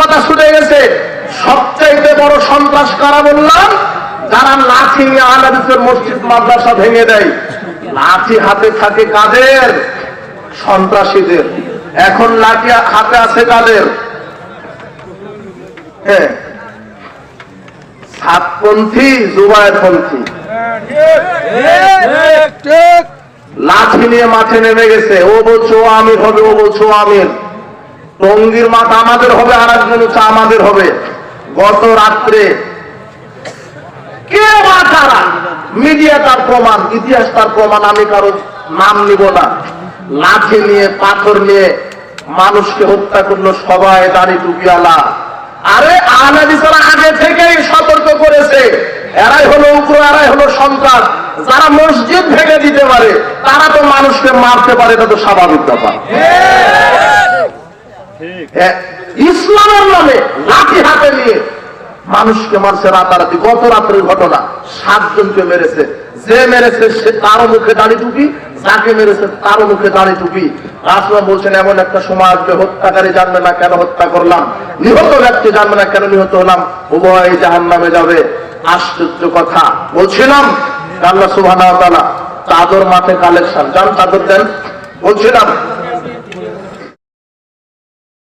মাথা ছুটে গেছে। সবচাইতে বড় সন্ত্রাস কারা বললাম? যারা লাঠি নিয়ে আহলে হাদিসের মসজিদ মাদ্রাসা ভেঙে দেয়। লাঠি হাতে থাকে কাদের? সন্ত্রাসীদের। এখন লাঠি হাতে আছে কাদের? হ্যাঁ, সাতপন্থী, জুবায়েরপন্থী। লাঠি নিয়ে মাঠে নেমে গেছে। ও বলছো ও আমির হবে, ও বলছো আমির। টঙ্গীর মাঠ আমাদের হবে, আর একজন হচ্ছে আমাদের হবে। গত রাত্রে কে বা কারা, মিডিয়া তার প্রমাণ, ইতিহাস তার প্রমাণ, আমি কারো নাম নিব না, লাঠি নিয়ে পাথর নিয়ে মানুষকে হত্যা করলো সবাই দাড়ি টুপিওয়ালা। আরে আহলে হাদিসরা আগে থেকেই সতর্ক করেছে, এরাই হলো উগ্র, এরাই হলো সন্ত্রাস। যারা মসজিদ ভেঙে দিতে পারে তারা তো মানুষকে মারতে পারে, এটা তো স্বাভাবিক ব্যাপার। ইসলামের নামে লাঠি হাতে নিয়ে মানুষকে মারছে রাতারাতি। গত রাত্রের ঘটনা, 7 জনকে মেরেছে। যে মেরেছে সে তারও মুখে দাড়ি টুপি, যাকে মেরেছে তারও মুখে দাড়ি টুপি। রাসূল বলছেন এমন একটা সময় আসবে হত্যাকারী জানবে না কেন হত্যা করলাম, নিহত ব্যক্তি জানবে না কেন নিহত হলাম, উভয় জাহান্নামে যাবে। আশ্চর্য কথা বলছিলাম, আল্লাহ সুবহানাহু ওয়া তাআলা চাদর মাঠে কালেকশন, জান চাদর দেন বলছিলাম।